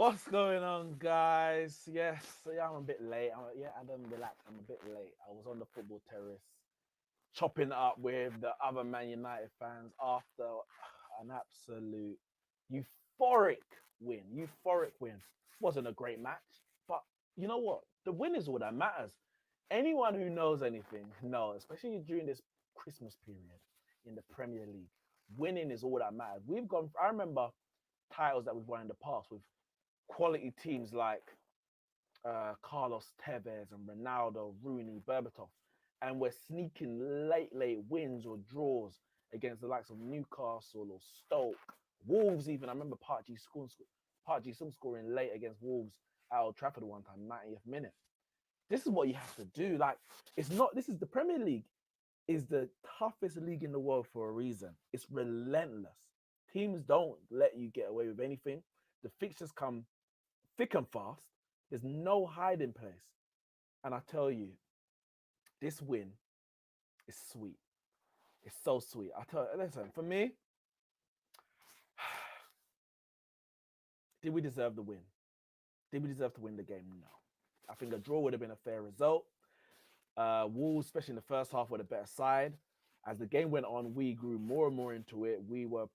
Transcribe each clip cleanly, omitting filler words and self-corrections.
What's going on, guys? Yes, yeah, I'm a bit late. Adam, relax. I'm a bit late. I was on the football terrace chopping it up with the other Man United fans after an absolute euphoric win. Euphoric win. Wasn't a great match, but you know what? The win is all that matters. Anyone who knows anything knows, especially during this Christmas period in the Premier League, winning is all that matters. We've gone. I remember titles that we've won in the past with quality teams like Carlos Tevez and Ronaldo, Rooney, Berbatov, and we're sneaking late wins or draws against the likes of Newcastle or Stoke, Wolves. Even I remember Park Ji Sung scoring late against Wolves at Old Trafford one time, 90th minute. This is what you have to do. Like, it's not. This is the Premier League is the toughest league in the world for a reason. It's relentless. Teams don't let you get away with anything. The fixtures come thick and fast. There's no hiding place. And I tell you, this win is sweet. It's so sweet. I tell you, listen, for me, did we deserve the win? Did we deserve to win the game? No. I think a draw would have been a fair result. Wolves, especially in the first half, were the better side. As the game went on, we grew more and more into it. We were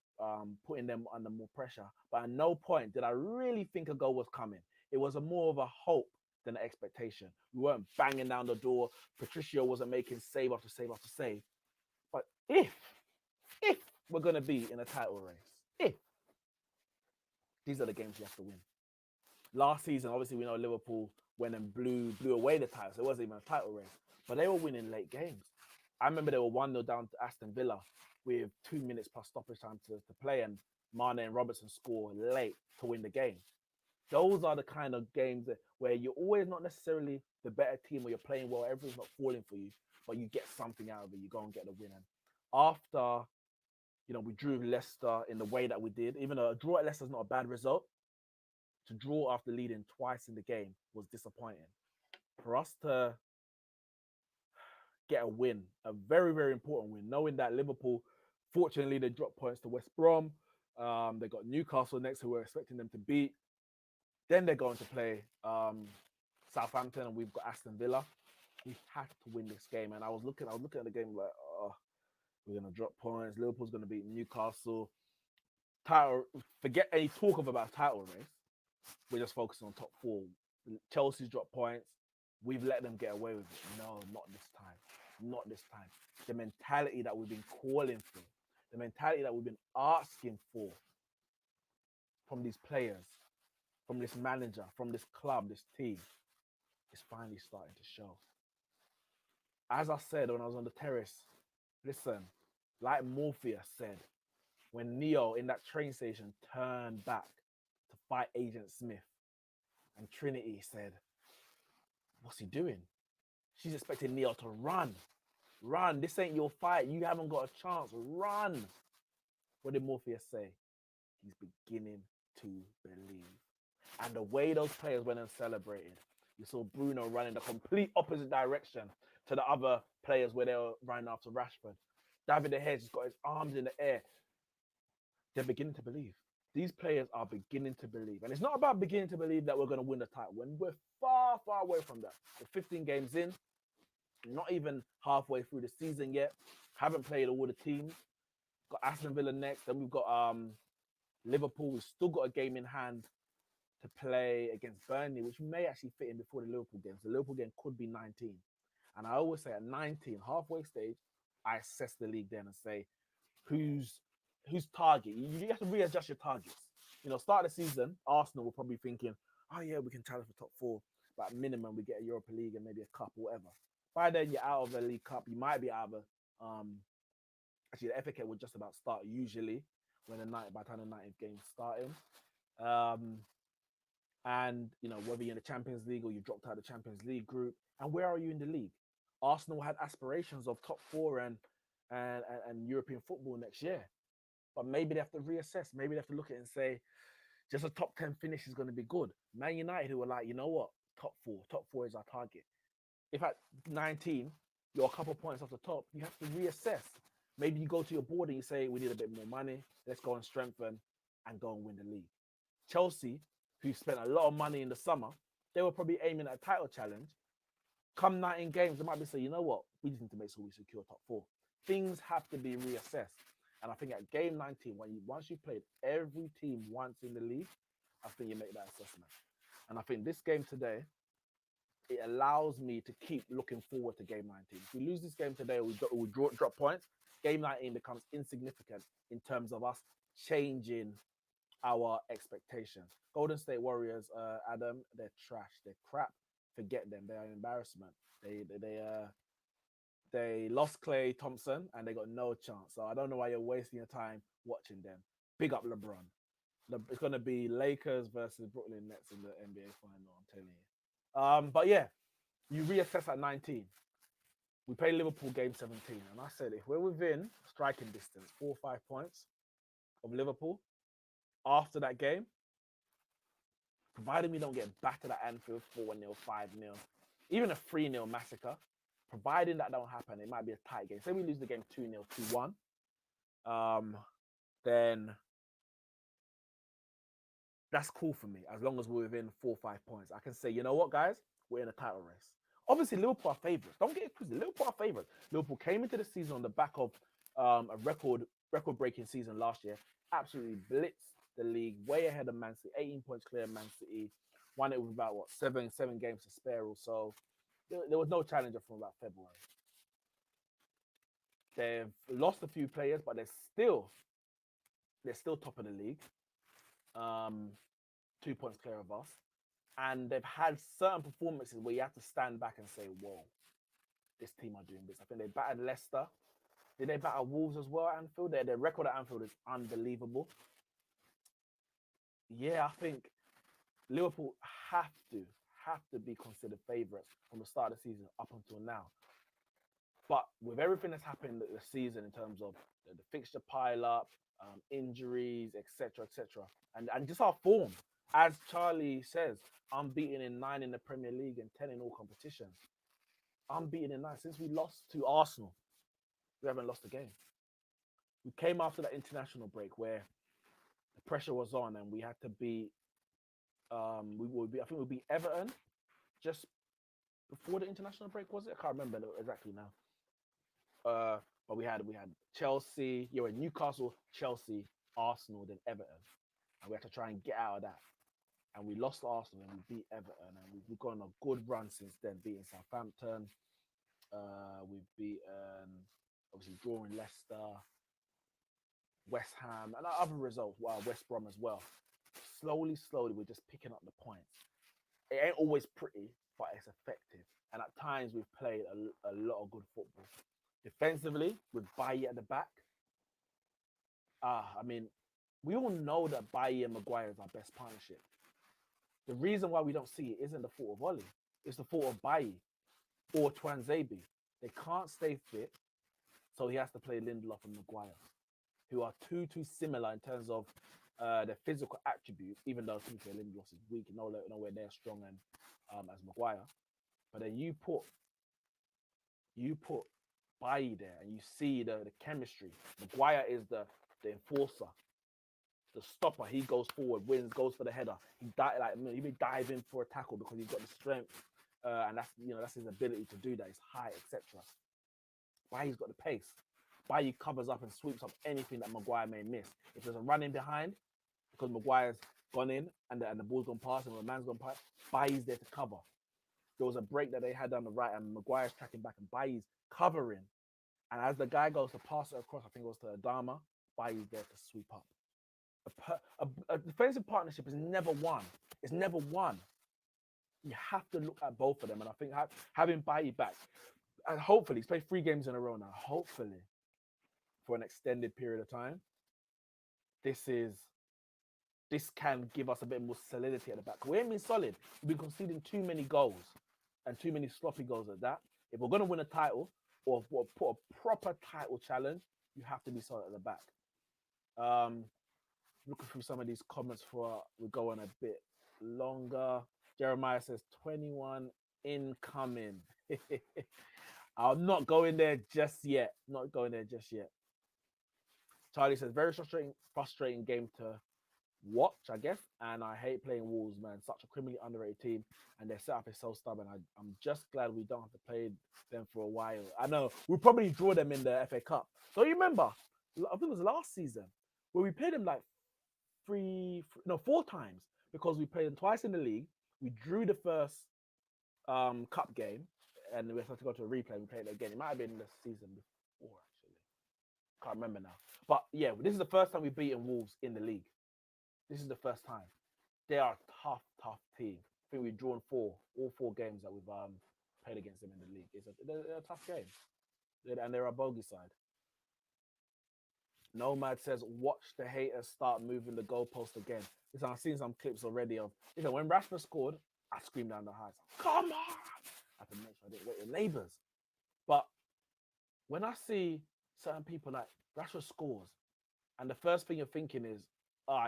putting them under more pressure. But at no point did I really think a goal was coming. It was more of a hope than an expectation. We weren't banging down the door. Patricio wasn't making save after save after save. But if we're going to be in a title race, these are the games you have to win. Last season, obviously, we know Liverpool went and blew away the titles. It wasn't even a title race. But they were winning late games. I remember they were 1-0 down to Aston Villa with 2 minutes plus stoppage time to play, and Mane and Robertson score late to win the game. Those are the kind of games where you're always not necessarily the better team, or you're playing well, everything's not falling for you, but you get something out of it. You go and get the win. And after, we drew Leicester in the way that we did, even though a draw at Leicester is not a bad result, to draw after leading twice in the game was disappointing. For us to get a win, a very, very important win, knowing that Liverpool, fortunately, they dropped points to West Brom. They got Newcastle next, who we're expecting them to beat. Then they're going to play Southampton, and we've got Aston Villa. We have to win this game. And I was looking at the game like, oh, we're going to drop points. Liverpool's going to beat Newcastle. Forget any talk about title race. We're just focusing on top four. Chelsea's dropped points. We've let them get away with it. No, not this time. Not this time. The mentality that we've been calling for, the mentality that we've been asking for from these players, from this manager, from this club, this team, is finally starting to show. As I said when I was on the terrace, listen, like Morpheus said, when Neo in that train station turned back to fight Agent Smith, and Trinity said, what's he doing? She's expecting Neo to run. Run. This ain't your fight. You haven't got a chance. Run. What did Morpheus say? He's beginning to believe. And the way those players went and celebrated, you saw Bruno running the complete opposite direction to the other players where they were running after Rashford. David De Gea just got his arms in the air. They're beginning to believe. These players are beginning to believe. And it's not about beginning to believe that we're going to win the title. When we're far, far away from that. We're 15 games in, not even halfway through the season yet. Haven't played all the teams. Got Aston Villa next. Then we've got Liverpool. We've still got a game in hand to play against Burnley, which may actually fit in before the Liverpool game. So the Liverpool game could be 19. And I always say at 19, halfway stage, I assess the league then and say, who's target? You have to readjust your targets. Start of the season, Arsenal were probably thinking, oh yeah, we can challenge for top four. But at minimum, we get a Europa League and maybe a cup or whatever. By then, you're out of the League Cup. You might be out of actually, the FA Cup would just about start usually by the time the 90th game is starting. And whether you're in the Champions League or you dropped out of the Champions League group, and where are you in the league? Arsenal had aspirations of top four and European football next year, but maybe they have to reassess. Maybe they have to look at it and say, just a top 10 finish is going to be good. Man United, who were like, you know what, top four is our target. If at 19 you're a couple points off the top, you have to reassess. Maybe you go to your board and you say, we need a bit more money. Let's go and strengthen and go and win the league. Chelsea, who spent a lot of money in the summer, they were probably aiming at a title challenge. Come 19 games, they might be saying, you know what, we just need to make sure we secure top 4. Things have to be reassessed. And I think at game 19, once you've played every team once in the league, I think you make that assessment. And I think this game today, it allows me to keep looking forward to game 19. If we lose this game today, we drop points. Game 19 becomes insignificant in terms of us changing our expectations. Golden State Warriors, Adam, they're trash. They're crap. Forget them. They're an embarrassment. They lost Klay Thompson and they got no chance. So I don't know why you're wasting your time watching them. Big up LeBron. It's going to be Lakers versus Brooklyn Nets in the NBA final, I'm telling you. But yeah, you reassess at 19. We play Liverpool game 17. And I said, if we're within striking distance, 4 or 5 points of Liverpool after that game, provided we don't get battered at Anfield 4-0, 5-0, even a 3-0 massacre, providing that don't happen, it might be a tight game. Say we lose the game 2-0, 2-1, then that's cool for me, as long as we're within 4 or 5 points. I can say, you know what, guys? We're in a title race. Obviously, Liverpool are favourites. Don't get it twisted. Liverpool are favourites. Liverpool came into the season on the back of a record-breaking season last year. Absolutely blitzed the league, way ahead of Man City. 18 points clear of Man City. Won it with about, seven games to spare or so. There was no challenger from about February. They've lost a few players, but they're still top of the league. 2 points clear of us. And they've had certain performances where you have to stand back and say, whoa, this team are doing this. I think they battered Leicester. Did they batter Wolves as well at Anfield? Their record at Anfield is unbelievable. Yeah, I think Liverpool have to be considered favourites from the start of the season up until now. But with everything that's happened this season in terms of the fixture pile-up, injuries, etc., and just our form, as Charlie says, unbeaten in 9 in the Premier League and 10 in all competitions. Unbeaten in 9. Since we lost to Arsenal, we haven't lost a game. We came after that international break where the pressure was on and we had to beat, I think we beat Everton just before the international break, was it? I can't remember exactly now. But we had Chelsea, Newcastle, Chelsea, Arsenal, then Everton. And we had to try and get out of that. And we lost to Arsenal and we beat Everton. And we've gone on a good run since then, beating Southampton. We've beaten, obviously, drawing Leicester, West Ham, and other results. West Brom as well. Slowly, we're just picking up the points. It ain't always pretty, but it's effective. And at times, we've played a lot of good football. Defensively, with Bailly at the back. I mean, we all know that Bailly and Maguire is our best partnership. The reason why we don't see it isn't the fault of Oli. It's the fault of Bailly or Twanzebe. They can't stay fit, so he has to play Lindelof and Maguire, who are too similar in terms of their physical attributes, even though Lindelof is weak, nowhere near strong as Maguire. But then you put Bailly there and you see the chemistry. Maguire is the enforcer, the stopper. He goes forward, wins, goes for the header. He be diving for a tackle because he's got the strength, and that's his ability to do that. His height, etc. Bailly's got the pace. Bailly covers up and sweeps up anything that Maguire may miss. If there's a run in behind, because Maguire's gone in and the ball's gone past and the man's gone past, Bailly's there to cover. There was a break that they had down the right and Maguire's tracking back and Bailly's covering. And as the guy goes to pass it across, I think it was to Adama, Bailly's there to sweep up. A defensive partnership is never one. It's never one. You have to look at both of them. And I think having Bailly back, and hopefully, he's played 3 games in a row now, hopefully, for an extended period of time, this can give us a bit more solidity at the back. We ain't been solid. We've been conceding too many goals and too many sloppy goals at that. If we're going to win a title or put a proper title challenge, you have to be solid at the back. Looking through some of these comments before we go on a bit longer. Jeremiah says 21 incoming. I'm not going there just yet. Charlie says very frustrating game to watch, I guess. And I hate playing Wolves, man. Such a criminally underrated team, and their setup is so stubborn. I'm just glad we don't have to play them for a while. I know we'll probably draw them in the FA Cup. So you remember, I think it was last season where we played them like four times because we played them twice in the league. We drew the first cup game, and we had to go to a replay. We played it again. It might have been the season before, actually. Can't remember now. But yeah, this is the first time we've beaten Wolves in the league. This is the first time. They are a tough team. I think we've drawn all four games that we've played against them in the league. They're a tough game, and they're a bogey side. Nomad says, watch the haters start moving the goalpost again. Listen, I've seen some clips already of, when Rashford scored, I screamed down the heights, come on! I had to make sure I didn't wait your neighbours. But when I see certain people like Rashford scores, and the first thing you're thinking is,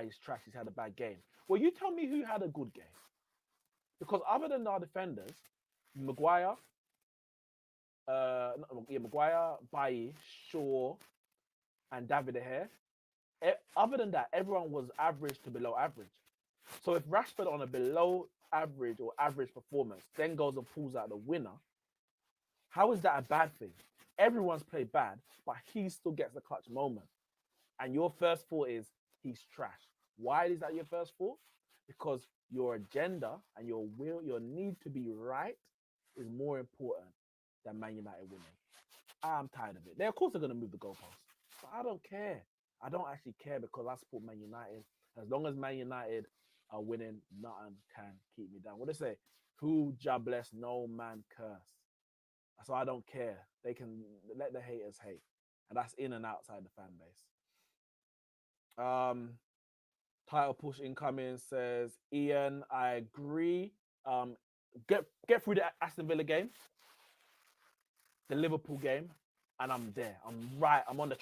he's trash, he's had a bad game. Well, you tell me who had a good game. Because other than our defenders, Maguire, Bailly, Shaw, and David De Gea, other than that, everyone was average to below average. So if Rashford on a below average or average performance then goes and pulls out the winner, how is that a bad thing? Everyone's played bad, but he still gets the clutch moment. And your first thought is, he's trash. Why is that your first thought? Because your agenda and your will, your need to be right is more important than Man United winning. I'm tired of it. Of course, they're going to move the goalposts. But I don't care. I don't actually care because I support Man United. As long as Man United are winning, nothing can keep me down. What they say? Who Jah bless, no man curse. So I don't care. They can let the haters hate. And that's in and outside the fan base. Title push incoming, says Ian. I agree. Get through the Aston Villa game, the Liverpool game, and I'm there. I'm on the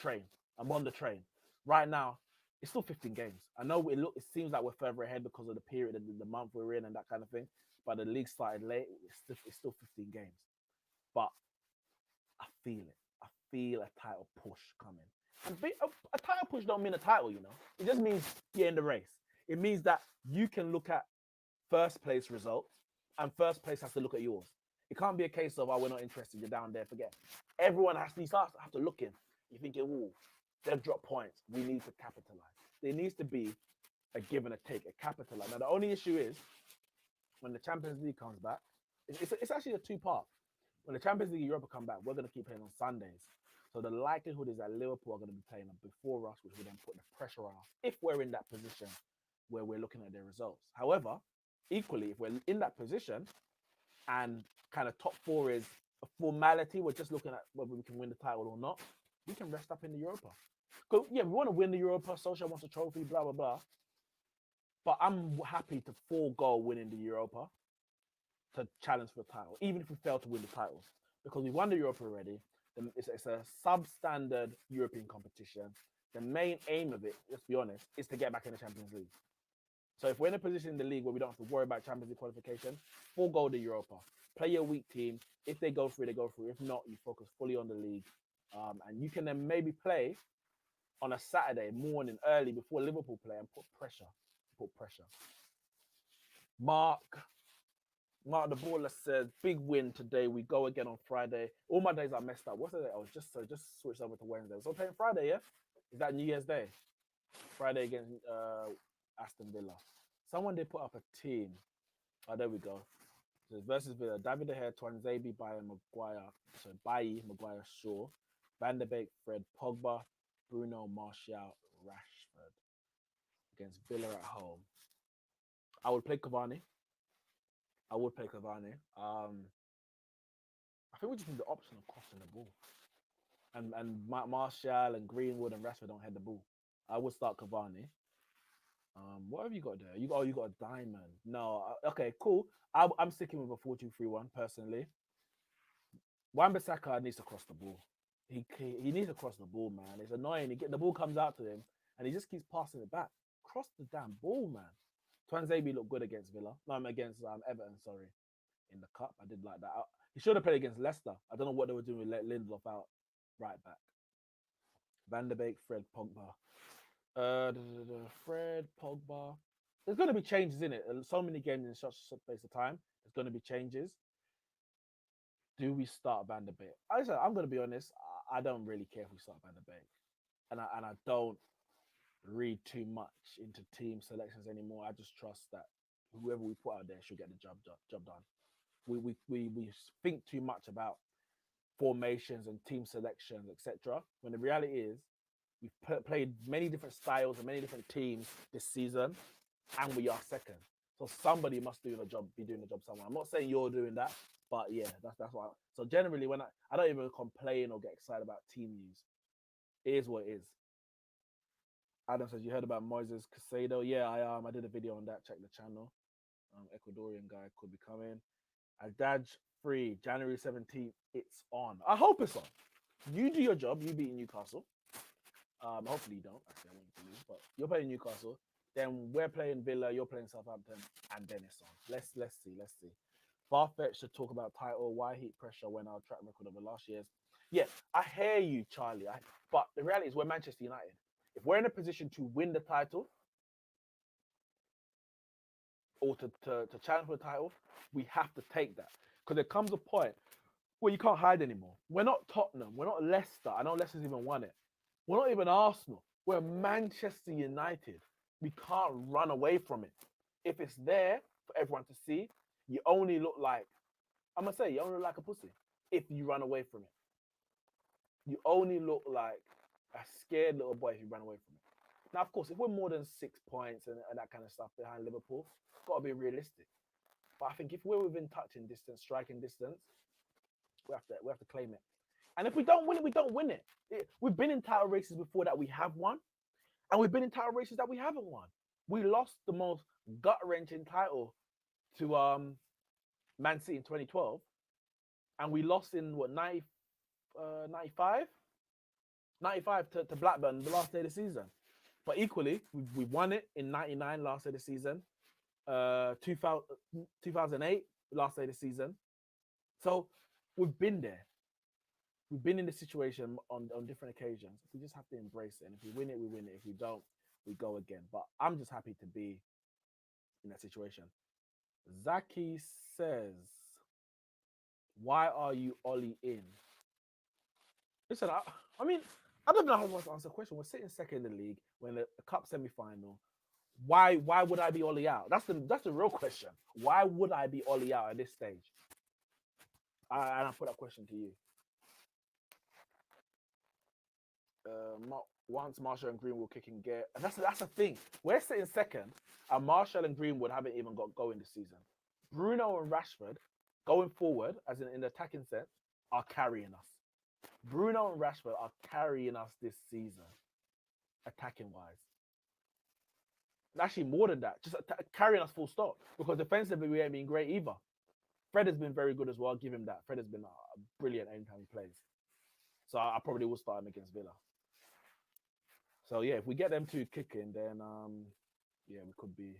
train. Right now, it's still 15 games. I know it seems like we're further ahead because of the period, the month we're in, and that kind of thing. But the league started late. It's still 15 games. But I feel it. I feel a title push coming. And a title push don't mean a title, It just means you're in the race. It means that you can look at first place results, and first place has to look at yours. It can't be a case of, we're not interested, you're down there, forget. Everyone have to look in. You're thinking, they've dropped points. We need to capitalize. There needs to be a give and a take, a capitalize. Now, the only issue is when the Champions League comes back, it's actually a two-part. When the Champions League Europa come back, we're going to keep playing on Sundays. So the likelihood is that Liverpool are going to be playing before us, which will then put the pressure on us if we're in that position where we're looking at their results. However, equally, if we're in that position and kind of top four is a formality, we're just looking at whether we can win the title or not, we can rest up in the Europa. Because, we want to win the Europa. Solskjaer wants a trophy, blah, blah, blah. But I'm happy to forego winning the Europa to challenge for the title, even if we fail to win the titles. Because we won the Europa already. It's a substandard European competition. The main aim of it, let's be honest, is to get back in the Champions League. So if we're in a position in the league where we don't have to worry about Champions League qualification, forego the Europa. Play your weak team. If they go through, they go through. If not, you focus fully on the league. And you can then maybe play on a Saturday morning early before Liverpool play and put pressure. Mark the Baller says, big win today. We go again on Friday. All my days are messed up. What's the day? I was just switched over to Wednesday. So playing Friday, yeah? Is that New Year's Day? Friday against Aston Villa. Someone did put up a team. Oh, there we go. So versus Villa. David De Gea, Twanzebe, Bailly, Maguire, Shaw, Van der Beek, Fred, Pogba, Bruno, Martial, Rashford. Against Villa at home. I would play Cavani. I think we just need the option of crossing the ball. And Martial and Greenwood and Rashford don't head the ball. I would start Cavani. What have you got there? You got a diamond. No, okay, cool. I'm sticking with a 4-2-3-1 personally. Wan-Bissaka needs to cross the ball. He needs to cross the ball, man. It's annoying. The ball comes out to him and he just keeps passing it back. Cross the damn ball, man. Twanzebe looked good against Villa. No, I'm against Everton, sorry. In the cup. I did like that. He should have played against Leicester. I don't know what they were doing with Lindelof out right back. Van der Beek, Fred, Pogba. Fred, Pogba. There's going to be changes in it. So many games in such a space of time. There's going to be changes. Do we start Van der Beek? I'm going to be honest. I don't really care if we start Van der Beek, and I don't read too much into team selections anymore. I just trust that whoever we put out there should get the job done. We think too much about formations and team selections, etc. When the reality is, we've played many different styles and many different teams this season, and we are second. So somebody must be doing the job somewhere. I'm not saying you're doing that, but yeah, that's why. So generally, when I don't even complain or get excited about team news. It is what it is. Adam says you heard about Moises Caicedo. Yeah, I did a video on that. Check the channel. Ecuadorian guy could be coming. Adaj free January 17th. It's on. I hope it's on. You do your job. You beat Newcastle. Hopefully you don't. Actually, I want you to lose, but you're playing Newcastle. Then we're playing Villa. You're playing Southampton, and then it's on. Let's see. Far-fetched to talk about title. Why heat pressure when our track record over last year's? Yeah, I hear you, Charlie. But the reality is we're Manchester United. If we're in a position to win the title or to challenge for the title, we have to take that. Because there comes a point where you can't hide anymore. We're not Tottenham. We're not Leicester. I know Leicester's even won it. We're not even Arsenal. We're Manchester United. We can't run away from it. If it's there for everyone to see, you only look like, I'm going to say, you only look like a pussy if you run away from it. You only look like a scared little boy if you run away from it. Now, of course, if we're more than 6 points and that kind of stuff behind Liverpool, it's got to be realistic. But I think if we're within touching distance, striking distance, we have to claim it. And if we don't win it, we don't win it. We've been in title races before that we have won, and we've been in title races that we haven't won. We lost the most gut-wrenching title to Man City in 2012, and we lost in what 95 to Blackburn the last day of the season. But equally, we won it in 99 last day of the season, 2008 last day of the season. So we've been there. We've been in this situation on different occasions. We just have to embrace it. And if we win it, we win it. If we don't, we go again. But I'm just happy to be in that situation. Zaki says, why are you Ollie in? Listen, I mean, I don't know how to answer the question. We're sitting second in the league. We're in the cup semi-final. Why would I be Ollie out? That's the real question. Why would I be Ollie out at this stage? And I put that question to you. Once Marshall and Greenwood kicking gear, and that's the thing. We're sitting second, and Marshall and Greenwood haven't even got going this season. Bruno and Rashford, going forward, as in the attacking sense, are carrying us. Bruno and Rashford are carrying us this season, attacking wise. Actually, more than that, just carrying us full stop. Because defensively, we ain't been great either. Fred has been very good as well. I'll give him that. Fred has been brilliant anytime he plays. So I probably will start him against Villa. So yeah, if we get them two kicking, then yeah, we could be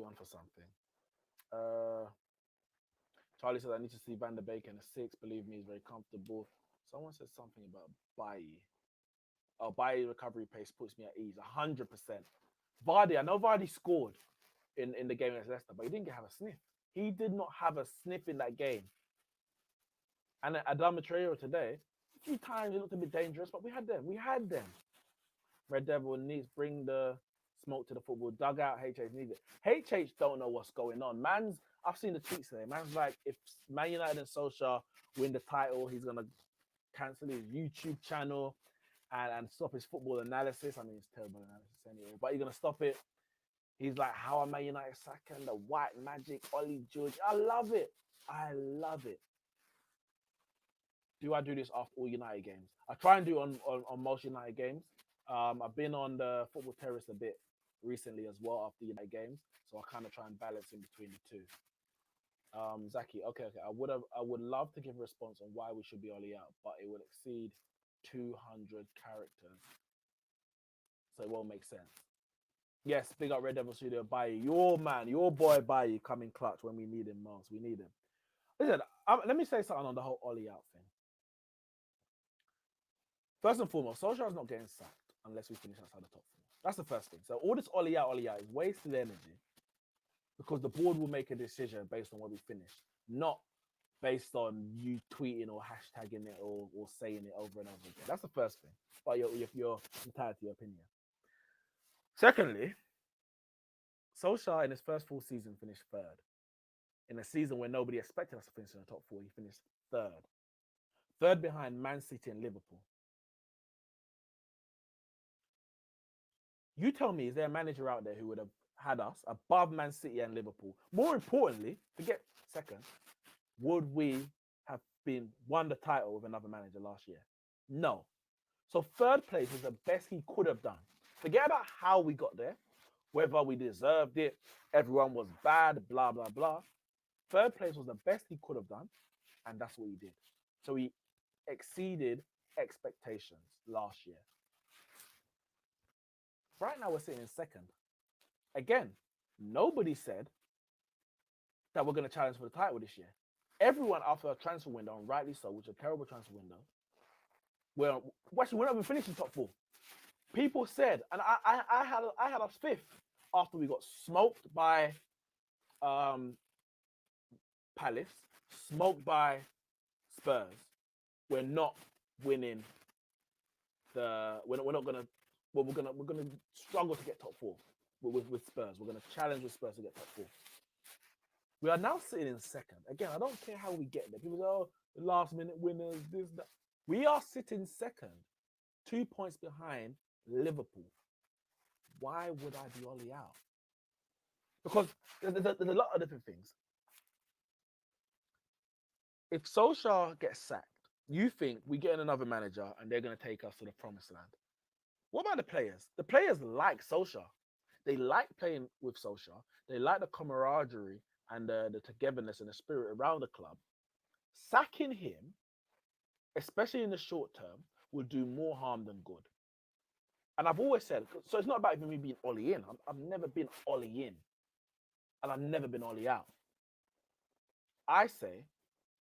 on for something. Charlie says I need to see Van der Beek in a 6. Believe me, he's very comfortable. Someone said something about Bailly. Oh, Bailly recovery pace puts me at ease. 100%. Vardy, I know Vardy scored in the game against Leicester, but he didn't have a sniff. He did not have a sniff in that game. And Adama Traore today, a few times it looked a bit dangerous, but we had them. Red Devil and Neeks bring the smoke to the football dugout. HH needs it. HH don't know what's going on. I've seen the tweets today. Man's like, if Man United and Solskjaer win the title, he's going to cancel his YouTube channel and stop his football analysis. I mean, it's terrible analysis anyway, but he's going to stop it. He's like, how am Man United second? The white magic, Ollie George. I love it. Do I do this after all United games? I try and do on most United games. I've been on the Football Terrace a bit recently as well after United games, so I kind of try and balance in between the two. Zaki, okay. I would love to give a response on why we should be Ollie out, but it will exceed 200 characters, so it won't make sense. Yes, big up Red Devil Studio, Bailly, your boy Bailly coming clutch when we need him most. We need him. Listen, let me say something on the whole Ollie out thing. First and foremost, Solskjaer's not getting sacked unless we finish outside the top 4. That's the first thing. So all this Ollie out is wasted energy because the board will make a decision based on where we finish, not based on you tweeting or hashtagging it or saying it over and over again. That's the first thing. But you're entitled to your opinion. Secondly, Solskjaer in his first full season finished third. In a season where nobody expected us to finish in the top 4, he finished third. Third behind Man City and Liverpool. You tell me, is there a manager out there who would have had us above Man City and Liverpool? More importantly, forget second, would we have won the title with another manager last year? No. So third place is the best he could have done. Forget about how we got there, whether we deserved it, everyone was bad, blah, blah, blah. Third place was the best he could have done, and that's what he did. So he exceeded expectations last year. Right now, we're sitting in second. Again, nobody said that we're going to challenge for the title this year. Everyone after a transfer window, and rightly so, which is a terrible transfer window, we're not even finishing top 4. People said, and I had us 5th after we got smoked by Palace, smoked by Spurs. We're not winning we're gonna struggle to get top 4 with Spurs. We're gonna challenge with Spurs to get top 4. We are now sitting in second. Again, I don't care how we get there. People say, oh, the last minute winners, this, that. We are sitting second, 2 points behind Liverpool. Why would I be Ollie out? Because there's a lot of different things. If Solskjaer gets sacked, you think we get another manager and they're going to take us to the promised land. What about the players? The players like Solskjaer. They like playing with Solskjaer. They like the camaraderie and the togetherness and the spirit around the club. Sacking him, especially in the short term, will do more harm than good. And I've always said, so it's not about even me being Ollie in. I've never been Ollie in. And I've never been Ollie out. I say,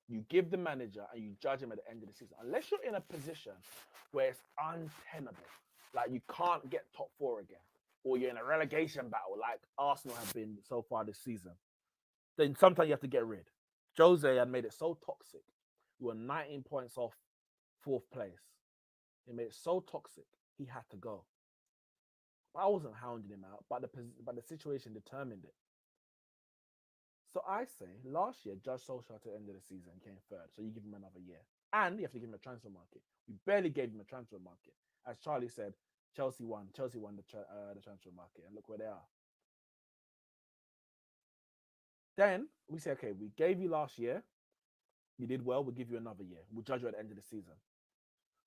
you give the manager and you judge him at the end of the season. Unless you're in a position where it's untenable, like you can't get top 4 again, or you're in a relegation battle like Arsenal have been so far this season, then sometimes you have to get rid. Jose had made it so toxic. We were 19 points off 4th place. He made it so toxic, he had to go. I wasn't hounding him out, but the situation determined it. So I say, last year, Judge Solskjaer to the end of the season came third. So you give him another year. And you have to give him a transfer market. We barely gave him a transfer market. As Charlie said, Chelsea won. Chelsea won the transfer market. And look where they are. Then we say, okay, we gave you last year. You did well. We'll give you another year. We'll judge you at the end of the season.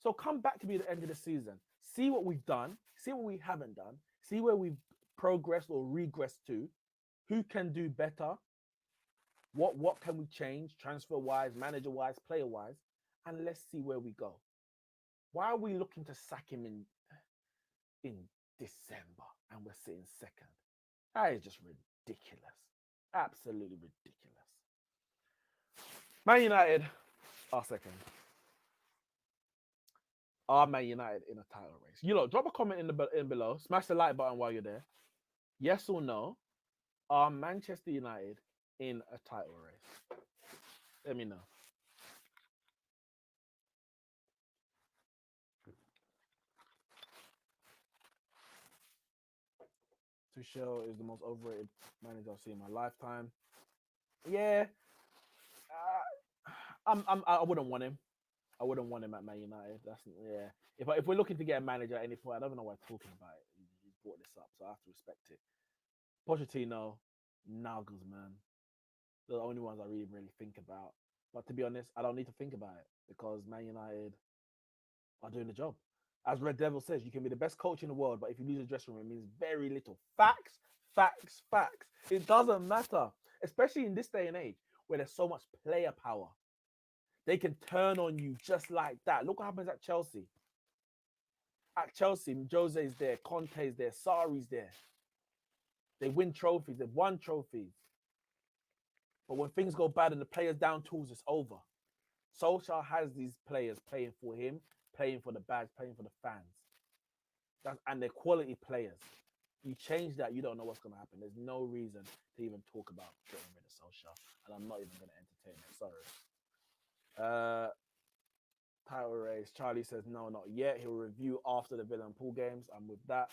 So come back to me at the end of the season. See what we've done. See what we haven't done. See where we've progressed or regressed to. Who can do better? What can we change transfer-wise, manager-wise, player-wise? And let's see where we go. Why are we looking to sack him in December and we're sitting second? That is just ridiculous. Absolutely ridiculous. Man United are second. Are Man United in a title race? You know, drop a comment in below. Smash the like button while you're there. Yes or no? Are Manchester United in a title race? Let me know. Tuchel is the most overrated manager I've seen in my lifetime. Yeah, I wouldn't want him. I wouldn't want him at Man United. If we're looking to get a manager at any point, I don't know why I'm talking about it. You brought this up, so I have to respect it. Pochettino, Nagelsmann, they're the only ones I really think about. But to be honest, I don't need to think about it because Man United are doing the job. As Red Devil says, you can be the best coach in the world, but if you lose a dressing room, it means very little. Facts, facts, facts. It doesn't matter, especially in this day and age where there's so much player power. They can turn on you just like that. Look what happens at Chelsea. At Chelsea, Jose's there, Conte's there, Sarri's there. They win trophies. They've won trophies. But when things go bad and the players down tools, it's over. Solskjaer has these players playing for him, playing for the badge, playing for the fans. And they're quality players. You change that, you don't know what's going to happen. There's no reason to even talk about getting rid of Solskjaer, and I'm not even going to entertain it. Sorry. Title race. Charlie says no, not yet. He'll review after the Villa and Pool games. I'm with that.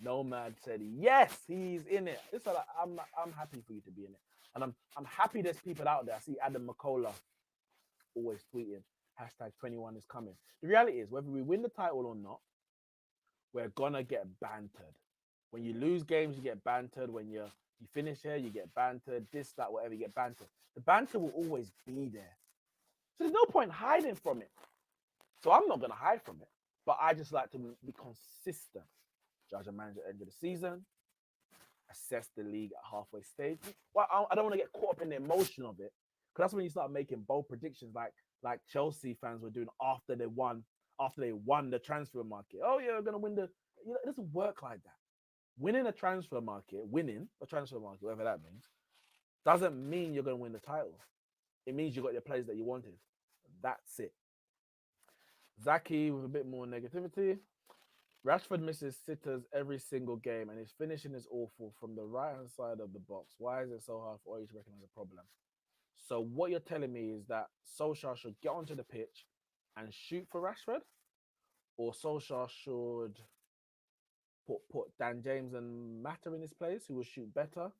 Nomad said yes, he's in it. It's like I'm happy for you to be in it, and I'm happy there's people out there. I see Adam McCullough always tweeting #21 is coming. The reality is, whether we win the title or not, we're gonna get bantered. When you lose games, you get bantered. When you finish here, you get bantered. This, that, whatever, you get bantered. The banter will always be there. So there's no point hiding from it. So I'm not gonna hide from it. But I just like to be consistent. Judge and manager at the end of the season. Assess the league at halfway stage. Well, I don't want to get caught up in the emotion of it, because that's when you start making bold predictions, like Chelsea fans were doing after they won the transfer market. Oh yeah, we're gonna win it doesn't work like that. Winning a transfer market, whatever that means, doesn't mean you're gonna win the title. It means you got your players that you wanted. That's it. Zaki with a bit more negativity. Rashford misses sitters every single game, and his finishing is awful from the right-hand side of the box. Why is it so hard for Oyi to recognize a problem? So what you're telling me is that Solskjaer should get onto the pitch and shoot for Rashford, or Solskjaer should put Dan James and Mata in his place, who will shoot better?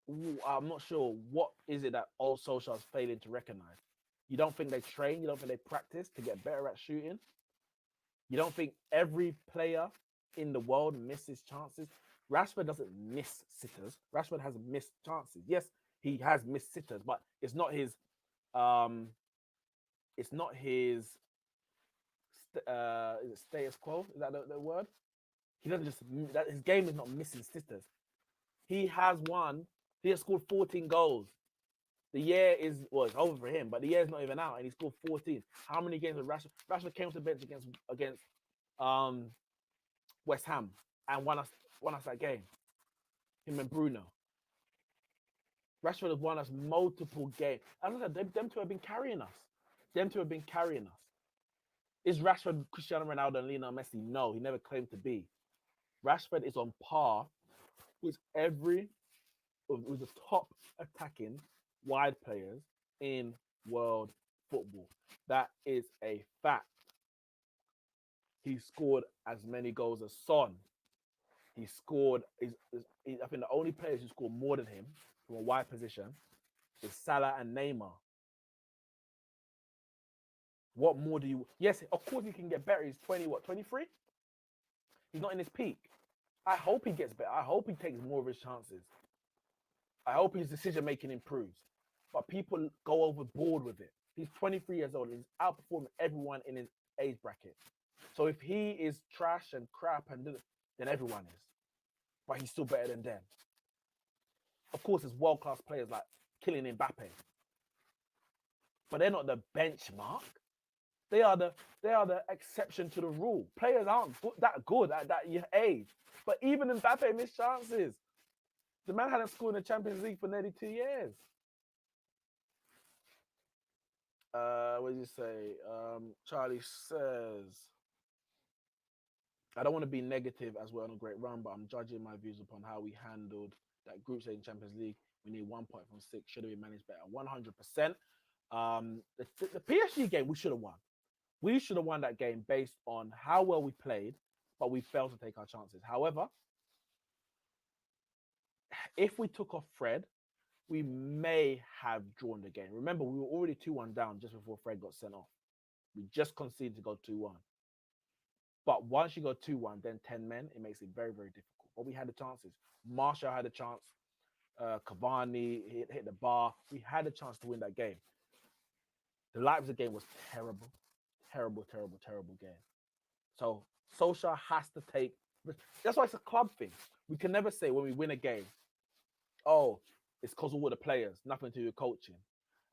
Ooh, I'm not sure. What is it that old Solskjaer is failing to recognize? You don't think they train? You don't think they practice to get better at shooting? You don't think every player in the world misses chances? Rashford doesn't miss sitters. Rashford has missed chances. Yes, he has missed sitters, but it's not his is it status quo? Is that the word? He doesn't just his game is not missing sitters. He has scored 14 goals. The year it's over for him, but the year's not even out, and he scored 14. How many games did Rashford came to the bench against West Ham and won us that game? Him and Bruno. Rashford has won us multiple games. As I said, them two have been carrying us. Is Rashford Cristiano Ronaldo and Lionel Messi? No, he never claimed to be. Rashford is on par with with the top attacking wide players in world football. That is a fact. He scored as many goals as Son. He scored. I think the only players who scored more than him from a wide position is Salah and Neymar. What more do you? Yes, of course he can get better. He's 23? He's not in his peak. I hope he gets better. I hope he takes more of his chances. I hope his decision making improves. But people go overboard with it. He's 23 years old. He's outperforming everyone in his age bracket. So if he is trash and crap then everyone is. But he's still better than them. Of course, there's world-class players like Kylian Mbappe. But they're not the benchmark. They are the exception to the rule. Players aren't that good at that age. But even Mbappe missed chances. The man hadn't scored in the Champions League for nearly 2 years. What did you say? Charlie says, I don't want to be negative as we're on a great run, but I'm judging my views upon how we handled that group stage in Champions League. We need 1 point from 6. Should have been managed better. 100%. The PSG game, we should have won. We should have won that game based on how well we played, but we failed to take our chances. However, if we took off Fred, we may have drawn the game. Remember, we were already 2-1 down just before Fred got sent off. We just conceded to go 2-1. But once you go 2-1, then 10 men, it makes it very, very difficult. But we had the chances. Marshall had a chance. Cavani hit the bar. We had a chance to win that game. The Leipzig game was terrible. Terrible game. So Solskjaer has to take... That's why it's a club thing. We can never say when we win a game, oh, it's because of all the players, nothing to do with coaching.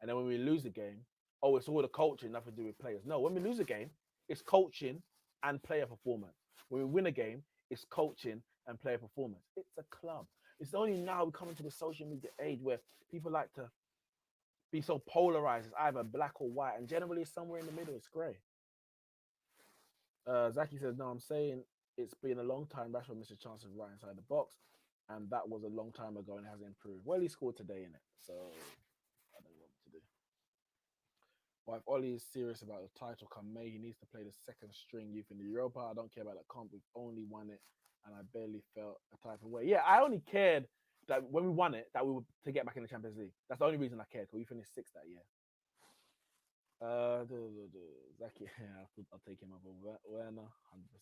And then when we lose a game, oh, it's all the coaching, nothing to do with players. No, when we lose a game, it's coaching and player performance. When we win a game, it's coaching and player performance. It's a club. It's only now we come into the social media age where people like to be so polarized. It's either black or white, and generally it's somewhere in the middle. It's grey. Zaki says, no, I'm saying it's been a long time. Rashford missed a chance of right inside the box, and that was a long time ago and it hasn't improved. Well, he scored today in it, so I don't know what to do. Well, if Ollie is serious about the title come May, he needs to play the second string youth in the Europa. I don't care about that comp. We've only won it, and I barely felt a type of way. Yeah, I only cared that when we won it, that we were to get back in the Champions League. That's the only reason I cared, because we finished sixth that year. Zaki, yeah, I'll take him over Werner,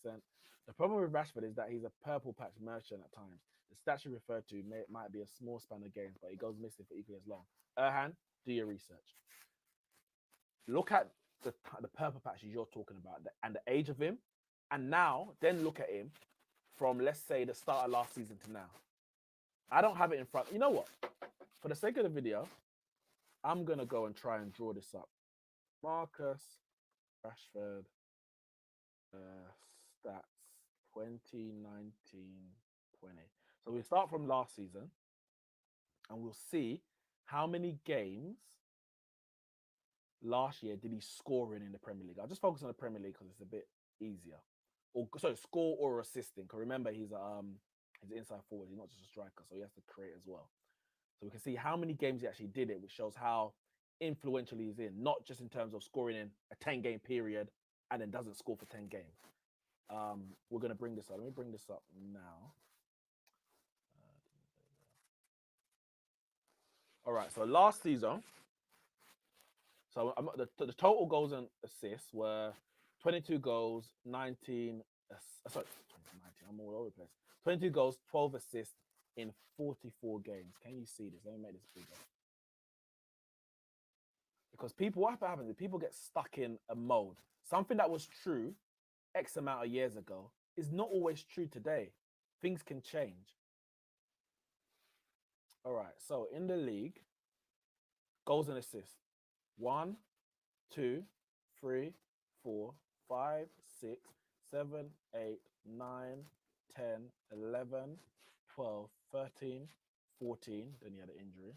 100%. The problem with Rashford is that he's a purple patch merchant at times. The stats you referred to might be a small span of games, but he goes missing for equally as long. Erhan, do your research. Look at the purple patches you're talking about and the age of him, and now then look at him from, let's say, the start of last season to now. I don't have it in front. You know what? For the sake of the video, I'm going to go and try and draw this up. Marcus Rashford stats 2019-20. So we start from last season and we'll see how many games last year did he score in the Premier League. I'll just focus on the Premier League because it's a bit easier. Or sorry, score or assisting. Because remember, he's inside forward. He's not just a striker, so he has to create as well. So we can see how many games he actually did it, which shows how influential he's in, not just in terms of scoring in a 10-game period and then doesn't score for 10 games. We're going to bring this up. Let me bring this up now. All right, so last season, so the total goals and assists were 22 goals, 19, sorry, 19, I'm all over the place. 22 goals, 12 assists in 44 games. Can you see this? Let me make this bigger. Because what happens is people get stuck in a mode. Something that was true X amount of years ago is not always true today. Things can change. All right, so in the league, goals and assists. 1, 2, 3, 4, 5, 6, 7, 8, 9, 10, 11, 12, 13, 14. Then he had an injury.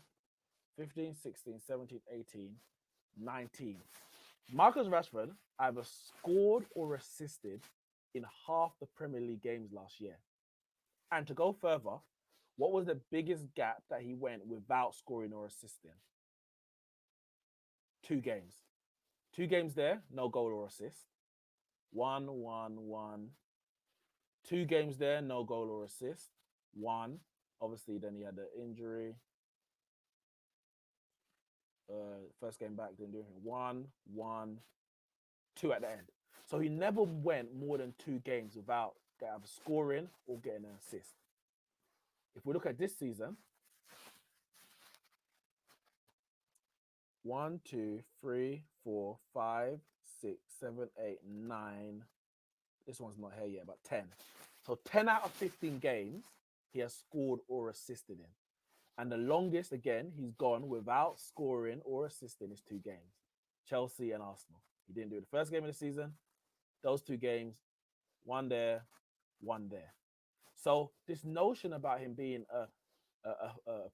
15, 16, 17, 18, 19. Marcus Rashford either scored or assisted in half the Premier League games last year. And to go further, what was the biggest gap that he went without scoring or assisting? 2 games. 2 games there, no goal or assist. 1, 1, 1. 2 games there, no goal or assist. 1. Obviously, then he had the injury. First game back, didn't do anything. 1, 1, 2 at the end. So he never went more than 2 games without either scoring or getting an assist. If we look at this season, 1, 2, 3, 4, 5, 6, 7, 8, 9. This one's not here yet, but 10. So 10 out of 15 games, he has scored or assisted in. And the longest, again, he's gone without scoring or assisting is 2 games. Chelsea and Arsenal. He didn't do it the first game of the season. Those 2 games, 1 there, 1 there. So this notion about him being a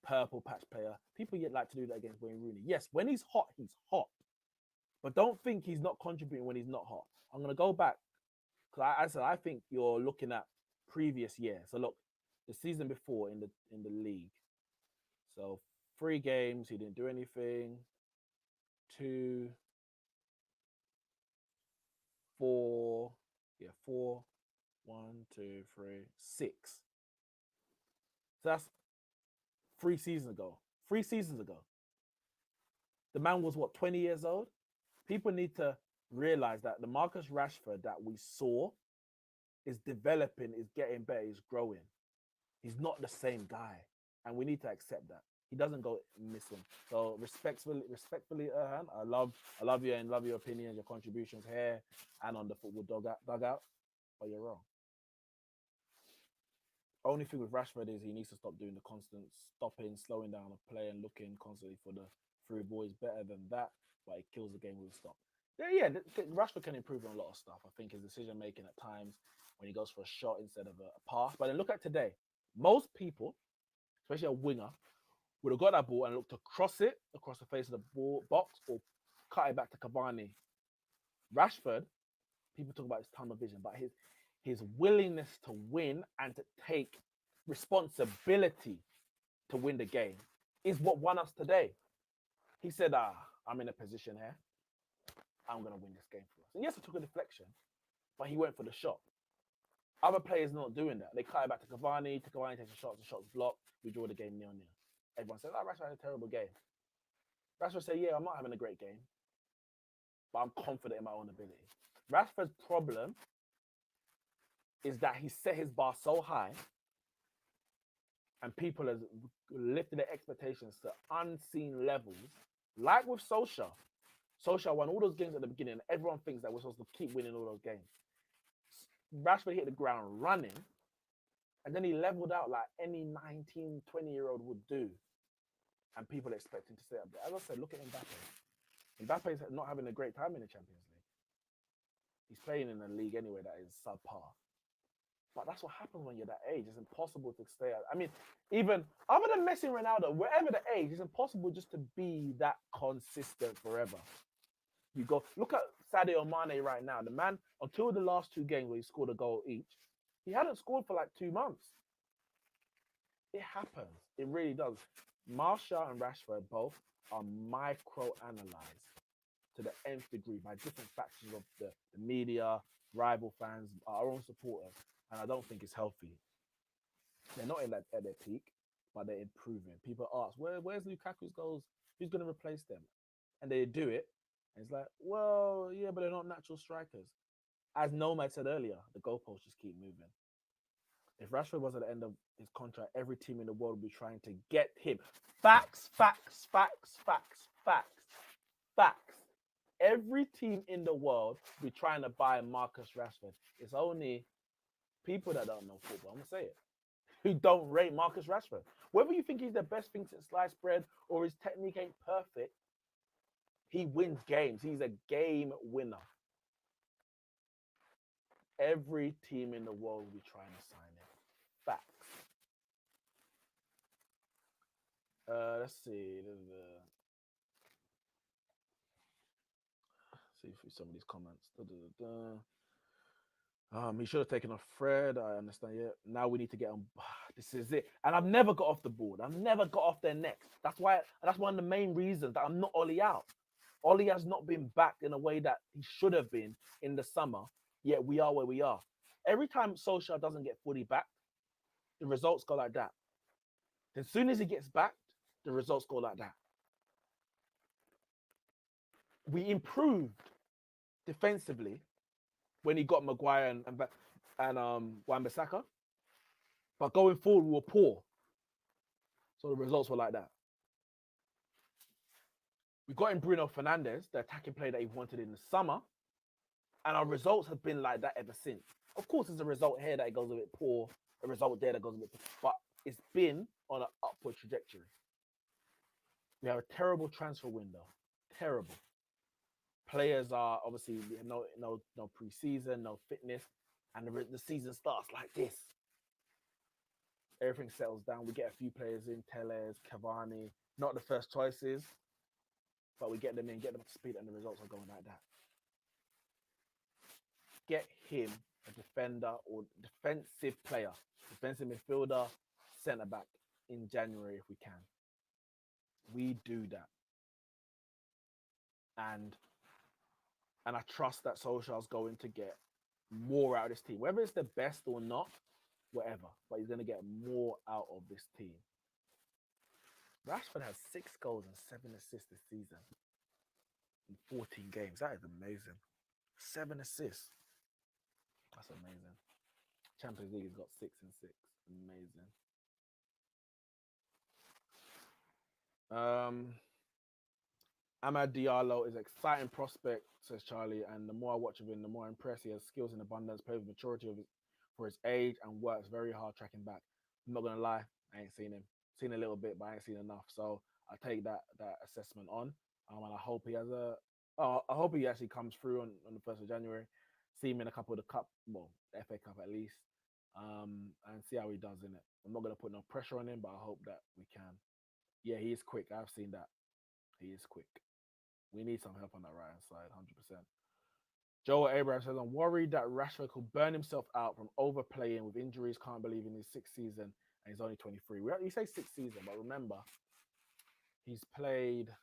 purple patch player, people yet like to do that against Wayne Rooney. Yes, when he's hot, he's hot. But don't think he's not contributing when he's not hot. I'm going to go back. Because I think you're looking at previous year. So look, the season before in the league. So 3 games, he didn't do anything. 2, 4, 4, 1, 2, 3, 6. So that's 3 seasons ago. 3 seasons ago. The man was 20 years old? People need to realize that the Marcus Rashford that we saw is developing, is getting better, is growing. He's not the same guy. And we need to accept that. He doesn't go missing. So respectfully, Erhan, I love you and love your opinions, your contributions here and on the football dugout, but you're wrong. Only thing with Rashford is he needs to stop doing the constant stopping, slowing down of play and looking constantly for the through ball. Is better than that, but it kills the game with a stop. Yeah, Rashford can improve on a lot of stuff. I think his decision making at times when he goes for a shot instead of a pass. But then look at today. Most people, especially a winger, would have got that ball and looked to cross it across the face of the ball box or cut it back to Cavani. Rashford People talk about his tunnel vision, but his willingness to win and to take responsibility to win the game is what won us today. He said, I'm in a position here. I'm going to win this game for us. And yes, it took a deflection, but he went for the shot. Other players not doing that. They cut it back to Cavani. Cavani takes a shot, the shot's blocked. We draw the game 0-0. Everyone says, Rashford had a terrible game. Rashford said, yeah, I'm not having a great game, but I'm confident in my own ability. Rashford's problem is that he set his bar so high and people have lifted their expectations to unseen levels, like with Solskjaer. Solskjaer won all those games at the beginning, and everyone thinks that we're supposed to keep winning all those games. Rashford hit the ground running, and then he leveled out like any 19, 20-year-old would do. And people expect him to stay up there. As I said, look at Mbappe. Mbappe is not having a great time in the Champions League. He's playing in a league anyway that is subpar. But that's what happens when you're that age. It's impossible to stay out. I mean, even other than Messi and Ronaldo, wherever the age, it's impossible just to be that consistent forever. You go, look at Sadio Mane right now. The man, until the last 2 games where he scored a goal each, he hadn't scored for like 2 months. It happens. It really does. Martial and Rashford both are micro-analyzed to the nth degree by different factions of the media, rival fans, our own supporters. And I don't think it's healthy. They're not at their peak, but they're improving. People ask, where's Lukaku's goals? Who's going to replace them? And they do it. And it's like, well, yeah, but they're not natural strikers. As Nomad said earlier, the goalposts just keep moving. If Rashford was at the end of his contract, every team in the world would be trying to get him. Facts. Every team in the world will be trying to buy Marcus Rashford. It's only people that don't know football, I'm going to say it, who don't rate Marcus Rashford. Whether you think he's the best thing since sliced bread or his technique ain't perfect, he wins games. He's a game winner. Every team in the world will be trying to sign him. Facts. Let's see. See through some of these comments. He should have taken off Fred. I understand. Yeah. Now we need to get on. This is it. And I've never got off the board. I've never got off their necks. That's why. That's one of the main reasons that I'm not Ollie out. Ollie has not been backed in a way that he should have been in the summer. Yet we are where we are. Every time Solskjaer doesn't get fully backed, the results go like that. As soon as he gets backed, the results go like that. We improved defensively when he got Maguire and Wan-Bissaka, but going forward we were poor. So the results were like that. We got in Bruno Fernandes, the attacking player that he wanted in the summer, and our results have been like that ever since. Of course, there's a result here that goes a bit poor, a result there that goes a bit poor, but it's been on an upward trajectory. We have a terrible transfer window. Terrible. Players are obviously no pre-season, no fitness, and the season starts like this. Everything settles down. We get a few players in, Telles, Cavani, not the first choices, but we get them in, get them up to speed, and the results are going like that. Get him a defender or defensive player, defensive midfielder, centre back in January if we can. We do that. And I trust that Solskjaer's going to get more out of this team. Whether it's the best or not, whatever. But he's going to get more out of this team. Rashford has 6 goals and 7 assists this season in 14 games. That is amazing. 7 assists. That's amazing. Champions League has got 6 and 6. Amazing. Amad Diallo is an exciting prospect, says Charlie, and the more I watch of him, the more impressed. He has skills in abundance, plays with maturity for his age, and works very hard tracking back. I'm not gonna lie, I ain't seen him. Seen a little bit, but I ain't seen enough. So I take that assessment on, and I hope he has I hope he actually comes through on the 1st of January. See him in a couple of the cup, well, the FA Cup at least, and see how he does in it. I'm not gonna put no pressure on him, but I hope that we can. Yeah, he is quick. I've seen that. He is quick. We need some help on that right hand side, 100%. Joel Abraham says, I'm worried that Rashford could burn himself out from overplaying with injuries. Can't believe in his sixth season and he's only 23. You say sixth season, but remember, he's played.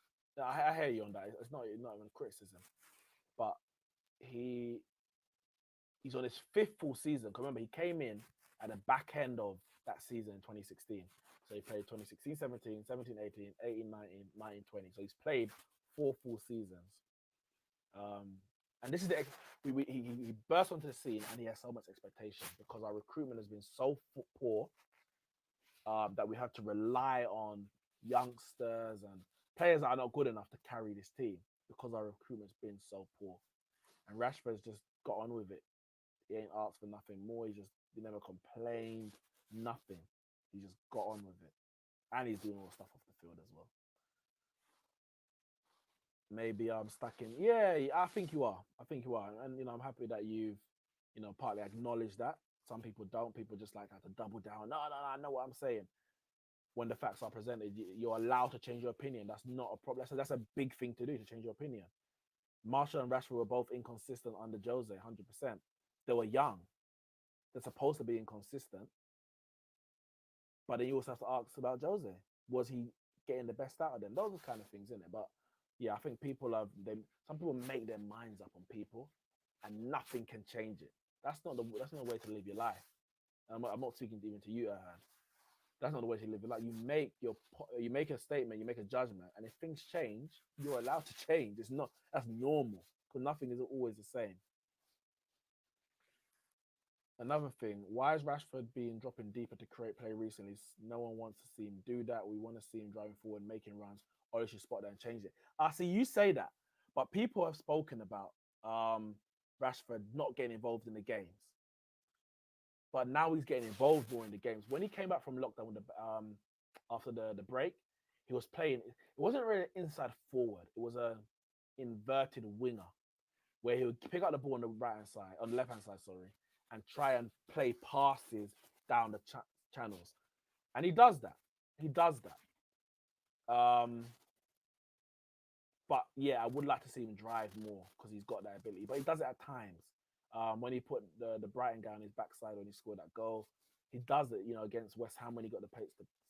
I hear you on that. It's not even criticism, but he's on his fifth full season. Remember, he came in at the back end of that season in 2016. So he played 2016, 17, 17, 18, 18, 19, 19, 20. So he's played 4 full seasons. And this is he burst onto the scene and he has so much expectation because our recruitment has been so poor that we have to rely on youngsters and players that are not good enough to carry this team because our recruitment's been so poor. And Rashford's just got on with it. He ain't asked for nothing more. He never complained, nothing. He just got on with it. And he's doing all the stuff off the field as well. Maybe I'm stuck in. Yeah, I think you are. And I'm happy that you've, partly acknowledged that. Some people don't. People just like have to double down. No, I know what I'm saying. When the facts are presented, you're allowed to change your opinion. That's not a problem. That's a big thing to do, to change your opinion. Marshall and Rashford were both inconsistent under Jose, 100%. They were young. They're supposed to be inconsistent. But then you also have to ask about Jose. Was he getting the best out of them? Those are kind of things, isn't it? But yeah, I think some people make their minds up on people and nothing can change it. That's not the way to live your life. I'm not speaking even to you, Erhan. That's not the way to live your life. You make a statement, you make a judgment, and if things change, you're allowed to change. That's normal because nothing is always the same. Another thing, why is Rashford dropping deeper to create play recently? No one wants to see him do that. We want to see him driving forward, making runs, or you should spot that and change it. I see you say that, but people have spoken about Rashford not getting involved in the games. But now he's getting involved more in the games. When he came back from lockdown after the break, he was playing. It wasn't really inside forward. It was a inverted winger where he would pick up the ball on the left hand side, and try and play passes down the channels. And he does that. But yeah, I would like to see him drive more because he's got that ability. But he does it at times. When he put the Brighton guy on his backside when he scored that goal, he does it, against West Ham when he got the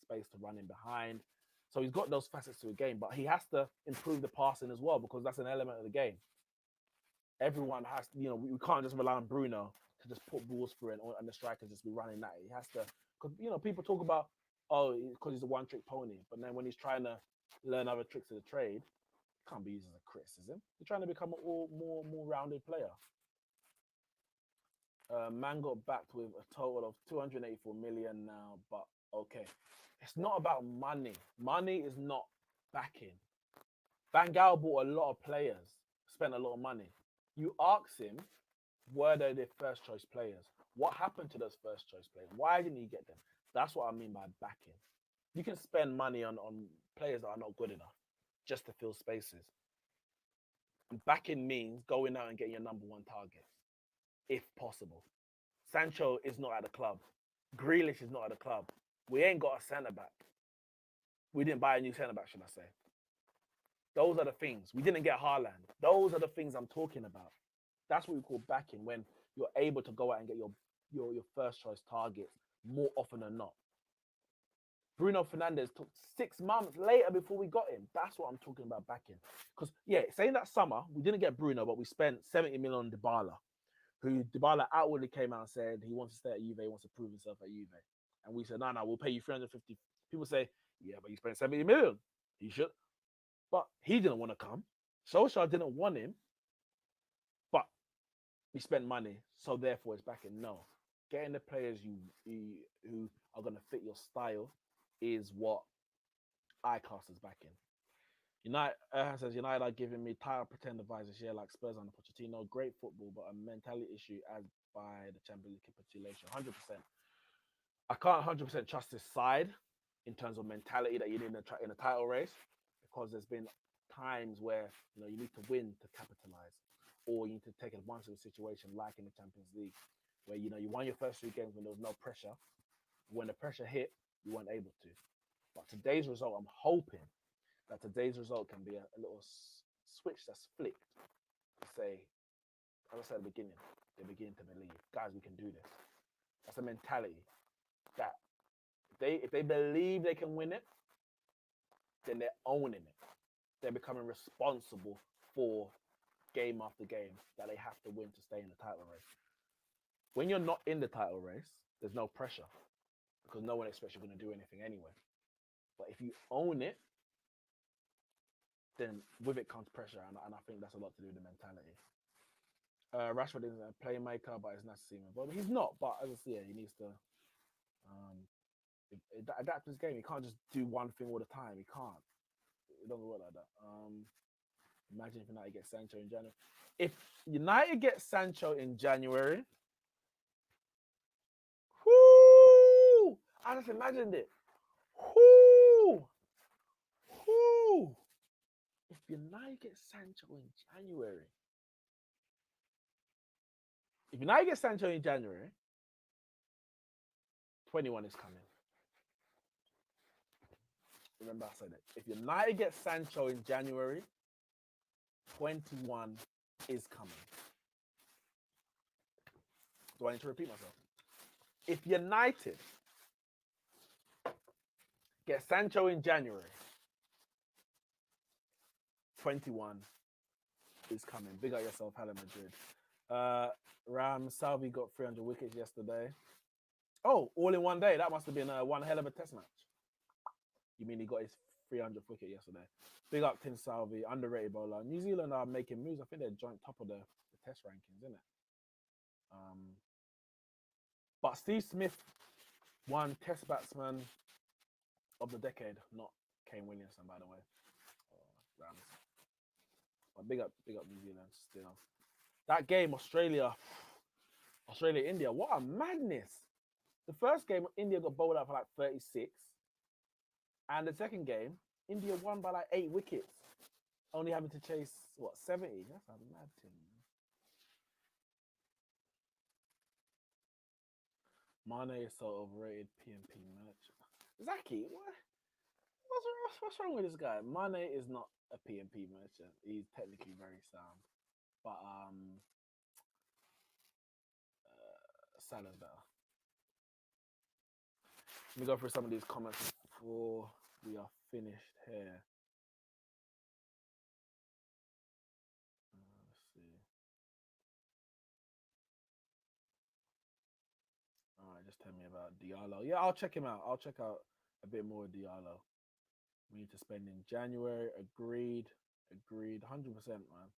space to run in behind. So he's got those facets to the game, but he has to improve the passing as well because that's an element of the game. Everyone has, we can't just rely on Bruno to just put balls through and the strikers just be running that. He has to, because people talk about, because he's a one-trick pony, but then when he's trying to learn other tricks of the trade, it can't be used as a criticism. He's trying to become a more rounded player. Man got backed with a total of 284 million now, but okay. It's not about money. Money is not backing. Van Gaal bought a lot of players, spent a lot of money. You ask him, were they their first choice players? What happened to those first choice players? Why didn't he get them? That's what I mean by backing. You can spend money on players that are not good enough just to fill spaces. And backing means going out and getting your number one target, if possible. Sancho is not at the club. Grealish is not at the club. We ain't got a centre-back. We didn't buy a new centre-back, should I say. Those are the things. We didn't get Haaland. Those are the things I'm talking about. That's what we call backing, when you're able to go out and get your first choice targets more often than not. Bruno Fernandes took 6 months later before we got him. That's what I'm talking about backing. Because, yeah, saying that summer, we didn't get Bruno, but we spent 70 million on Dybala, who Dybala outwardly came out and said he wants to stay at Juve, he wants to prove himself at Juve. And we said, no, we'll pay you 350. People say, yeah, but you spent 70 million. You should. But he didn't want to come. Solskjaer didn't want him. But we spent money, so therefore it's backing. No. Getting the players who are going to fit your style is what I class as backing. United says United are giving me title pretender vibes this year, like Spurs under Pochettino. Great football, but a mentality issue as by the Champions League capitulation. 100%. I can't 100% trust this side in terms of mentality that you need in a title race, because there's been times where you need to win to capitalize, or you need to take advantage of a situation like in the Champions League, where you won your first 3 games when there was no pressure. When the pressure hit, you weren't able to. But today's result, I'm hoping that today's result can be a little switch that's flicked to say, as I said at the beginning, they begin to believe, guys, we can do this. That's a mentality that if they believe they can win it, then they're owning it. They're becoming responsible for game after game that they have to win to stay in the title race. When you're not in the title race, there's no pressure because no one expects you're going to do anything anyway. But if you own it, then with it comes pressure, and I think that's a lot to do with the mentality. Rashford isn't a playmaker, but it's nice to see him involved. He's not, but as I see it, he needs to adapt his game. He can't just do one thing all the time. He can't. It doesn't work like that. Imagine if United get Sancho in January. If United get Sancho in January, whoo! I just imagined it. Whoo! Whoo! If United get Sancho in January, if United get Sancho in January, 21 is coming. Remember I said it. If United get Sancho in January, 21 is coming. Do I need to repeat myself? If United get Sancho in January, 21 is coming. Big up yourself, Hala Madrid. Salvi got 300 wickets yesterday. Oh, all in one day. That must have been one hell of a test match. You mean he got his 300th wicket yesterday? Big up Tim Salvi, underrated bowler. New Zealand are making moves. I think they're joint top of the test rankings, isn't it? But Steve Smith won Test Batsman of the Decade, not Kane Williamson, by the way. Rams. But big up New Zealand still. That game, Australia, India. What a madness! The first game, India got bowled out for like 36. And the second game, India won by like 8 wickets, only having to chase, 70? That's a mad thing. Mane is so overrated, PMP merch. Zaki, what's wrong with this guy? Mane is not a PMP merchant. He's technically very sound. But Salah's better. Let me go through some of these comments before we are finished here. Let's see. All right, just tell me about Diallo. Yeah, I'll check him out. I'll check out a bit more of Diallo. We need to spend in January. Agreed. 100%, man.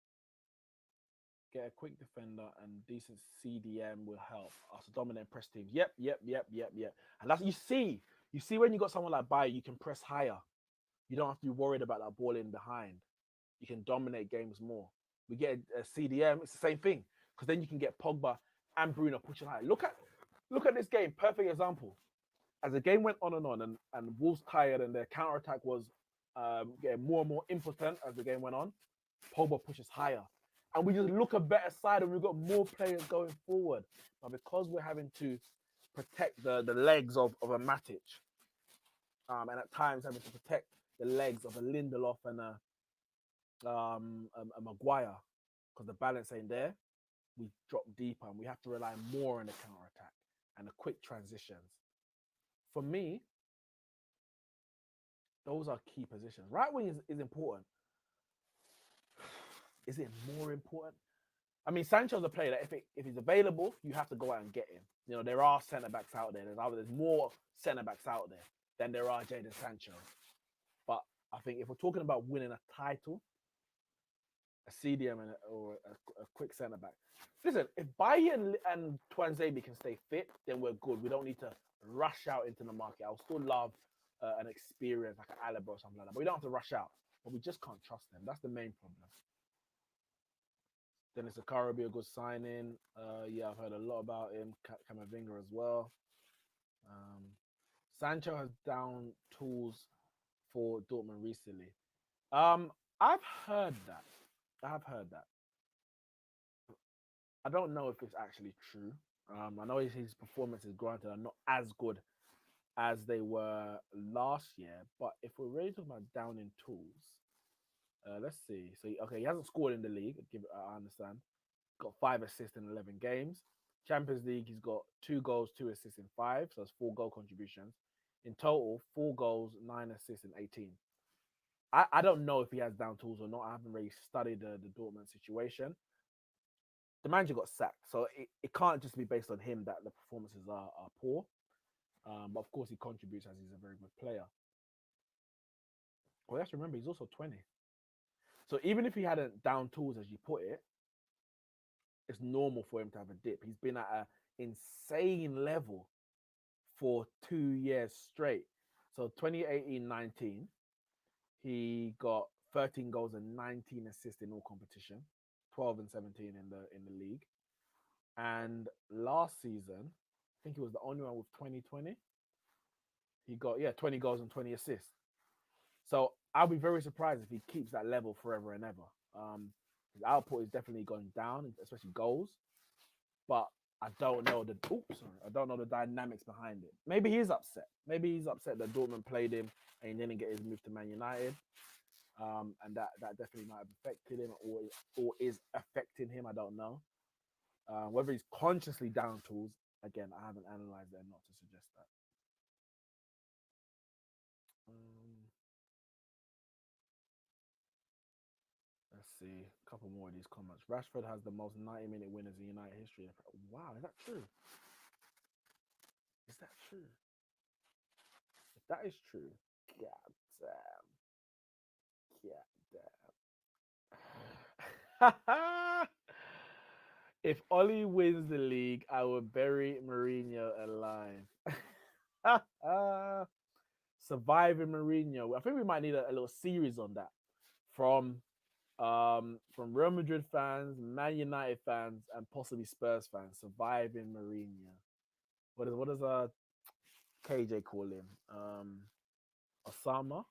Get a quick defender and decent CDM will help us dominate press teams. Yep. And that's you see when you got someone like Bayer, you can press higher. You don't have to be worried about that ball in behind. You can dominate games more. We get a CDM, it's the same thing because then you can get Pogba and Bruno pushing high. Look at this game, perfect example. As the game went on and Wolves tired and their counter attack was getting more and more impotent as the game went on, Pogba pushes higher. And we just look a better side and we've got more players going forward. But because we're having to protect the legs of a Matic, and at times having to protect the legs of a Lindelof and a Maguire, because the balance ain't there, we drop deeper and we have to rely more on the counter attack and the quick transitions. For me, those are key positions. Right wing is important. Is it more important? I mean, Sancho's a player that if he's available, you have to go out and get him. You know, there are centre backs out there. There's more centre backs out there than there are Jadon Sancho. But I think if we're talking about winning a title, a CDM or a quick centre back. Listen, if Baye and Twanzebe can stay fit, then we're good. We don't need to rush out into the market. I'll still love an experience like an Alaba or something like that. But we don't have to rush out. But we just can't trust them. That's the main problem. Dennis Akara will be a good signing. Yeah, I've heard a lot about him. Camavinga as well. Sancho has down tools for Dortmund recently. I've heard that. I don't know if it's actually true. I know his performances, granted, are not as good as they were last year. But if we're really talking about down in tools, let's see. So, okay, he hasn't scored in the league. I understand. got 5 assists in 11 games. Champions League, he's got 2 goals, 2 assists in 5, so it's 4 goal contributions. In total, 4 goals, 9 assists in 18. I don't know if he has down tools or not. I haven't really studied the Dortmund situation. The manager got sacked, so it can't just be based on him that the performances are poor. But of course, he contributes as he's a very good player. Well, you have to remember, he's also 20. So even if he hadn't down tools, as you put it, it's normal for him to have a dip. He's been at an insane level for 2 years straight. So 2018-19, he got 13 goals and 19 assists in all competition, 12 and 17 in the league. And last season, I think he was the only one with 2020. He got 20 goals and 20 assists. So I'll be very surprised if he keeps that level forever and ever. His output is definitely going down, especially goals. But I don't know the dynamics behind it. Maybe he's upset. Maybe he's upset that Dortmund played him and he didn't get his move to Man United. And that definitely might have affected him or is affecting him. I don't know. Whether he's consciously down tools, again, I haven't analyzed it enough to suggest that. Let's see. A couple more of these comments. Rashford has the most 90-minute winners in United history. Wow, is that true? Is that true? If that is true, god damn. If Oli wins the league, I will bury Mourinho alive. Surviving Mourinho. I think we might need a little series on that from Real Madrid fans, Man United fans, and possibly Spurs fans. Surviving Mourinho. What does KJ call him? Osama?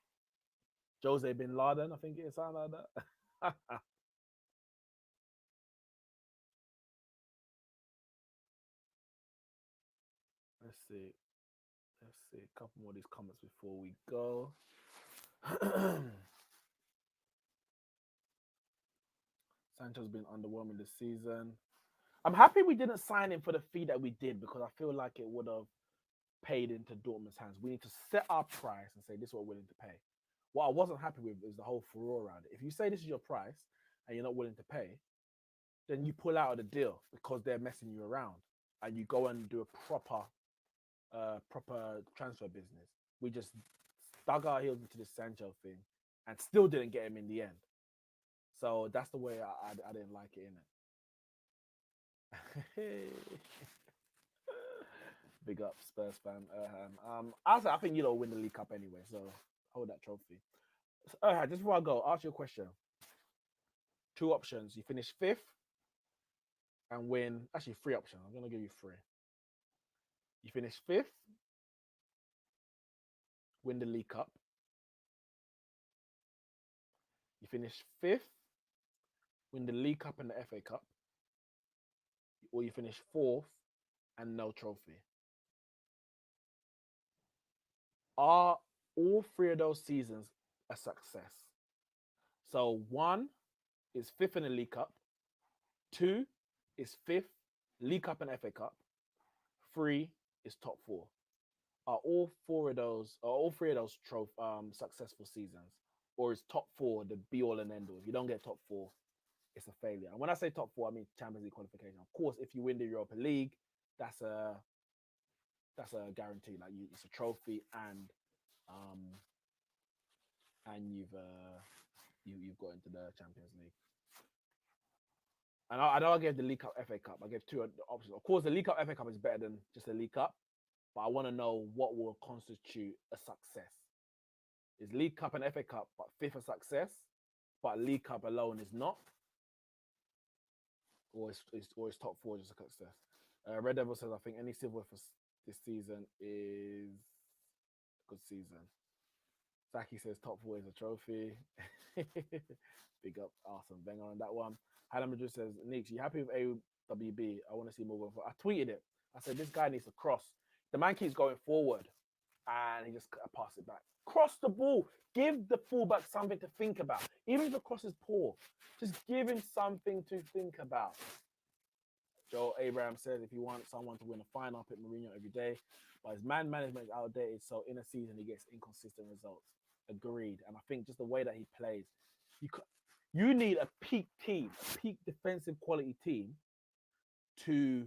Jose Bin Laden, I think it is something like that. Let's see. A couple more of these comments before we go. Sancho's been underwhelming this season. I'm happy we didn't sign him for the fee that we did because I feel like it would have paid into Dortmund's hands. We need to set our price and say this is what we're willing to pay. What I wasn't happy with is the whole furore around it. If you say this is your price and you're not willing to pay, then you pull out of the deal because they're messing you around and you go and do a proper transfer business. We just dug our heels into the Sancho thing and still didn't get him in the end. So that's the way I didn't like it, innit? Big up Spurs fan. I think you don't win the League Cup anyway, so hold that trophy. So, just before I go, ask you a question. 2 options. You finish 5th and win. Actually, 3 options. I'm gonna give you 3. You finish 5th, win the League Cup. You finish 5th, win the League Cup and the FA Cup. Or you finish 4th and no trophy. Are all 3 of those seasons a success? So 1 is 5th in the League Cup. 2 is 5th, League Cup and FA Cup. 3 is top 4. Are all 3 of those successful seasons? Or is top 4 the be all and end all? If you don't get top 4, it's a failure. And when I say top 4, I mean Champions League qualification. Of course, if you win the Europa League, that's a guarantee. Like it's a trophy, and you've got into the Champions League. And I know I gave the League Cup, FA Cup. I gave 2 options. Of course, the League Cup, FA Cup is better than just the League Cup, but I want to know what will constitute a success. Is League Cup and FA Cup, but 5th a success, but League Cup alone is not? Or is top 4 just a success? Red Devil says, I think any silver for this season is a good season. Saki says top 4 is a trophy. Big up, awesome. Bang on that one. Hannah Madrid says, Neeks, you happy with AWB? I want to see more going forward. I tweeted it. I said, this guy needs to cross. The man keeps going forward and he just pass it back. Cross the ball. Give the fullback something to think about. Even if the cross is poor, just give him something to think about. Joe Abraham says if you want someone to win a final, pick Mourinho every day. But his man management is outdated, so in a season he gets inconsistent results. Agreed. And I think just the way that he plays, you you need a peak team, a peak defensive quality team to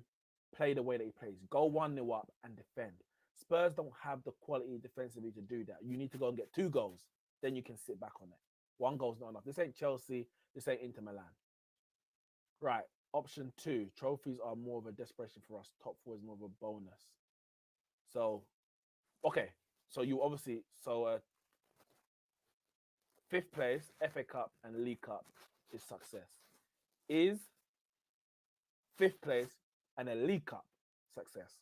play the way that he plays. Go 1-0 up and defend. Spurs don't have the quality defensively to do that. You need to go and get 2 goals. Then you can sit back on it. 1 goal's not enough. This ain't Chelsea. This ain't Inter Milan. Right. Option 2. Trophies are more of a desperation for us. Top 4 is more of a bonus. So, okay. So you obviously, 5th place, FA Cup and League Cup is success. Is 5th place and a League Cup success?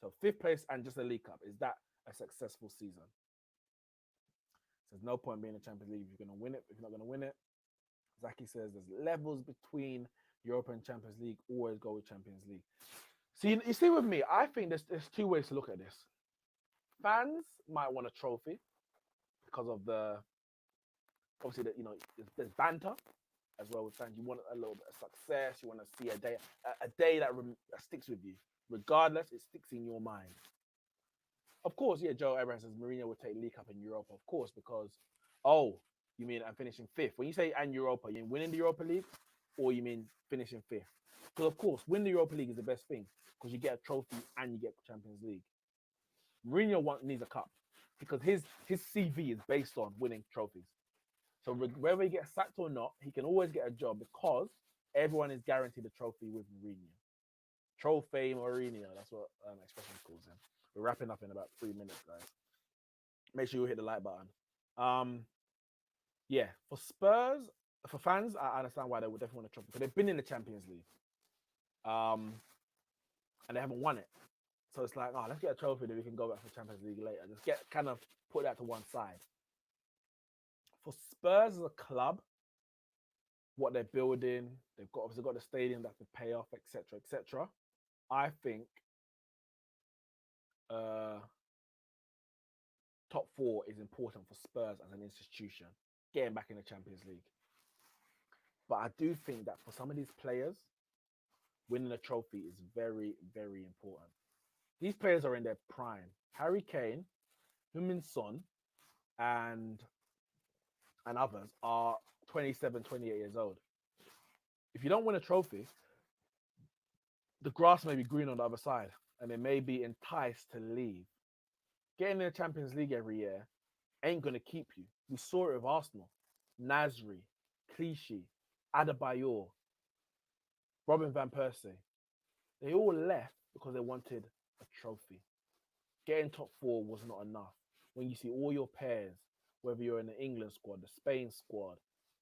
So 5th place and just a League Cup, is that a successful season? There's no point being in the Champions League if you're going to win it. If you're not going to win it, Zaki says there's levels between Europa and Champions League. Always go with Champions League. See, you see with me, I think there's 2 ways to look at this. Fans might want a trophy because of obviously there's banter as well with fans. You want a little bit of success. You want to see a day that sticks with you. Regardless, it sticks in your mind. Of course, yeah, Joe Abraham says Mourinho would take League Cup in Europa, of course, because, you mean I'm finishing 5th. When you say and Europa, you mean winning the Europa League, or you mean finishing 5th? Because, of course, winning the Europa League is the best thing, because you get a trophy and you get Champions League. Mourinho needs a cup, because his CV is based on winning trophies. So whether he gets sacked or not, he can always get a job because everyone is guaranteed a trophy with Mourinho. Trophy Mourinho, that's what expression calls him. We're wrapping up in about 3 minutes, guys. Make sure you hit the like button. Yeah, for Spurs, for fans, I understand why they would definitely want a trophy, because they've been in the Champions League. And they haven't won it. So it's like, let's get a trophy that we can go back for Champions League later. Just put that to one side. For Spurs as a club, what they're building, they've obviously got the stadium that to pay off, etc., etc. I think top 4 is important for Spurs as an institution, getting back in the Champions League. But I do think that for some of these players, winning a trophy is very, very important. These players are in their prime. Harry Kane, Heung-min Son, and others are 27, 28 years old. If you don't win a trophy, the grass may be green on the other side, and they may be enticed to leave. Getting in the Champions League every year ain't going to keep you. We saw it with Arsenal. Nasri, Clichy, Adebayor, Robin van Persie. They all left because they wanted a trophy. Getting top 4 was not enough. When you see all your pairs, whether you're in the England squad, the Spain squad,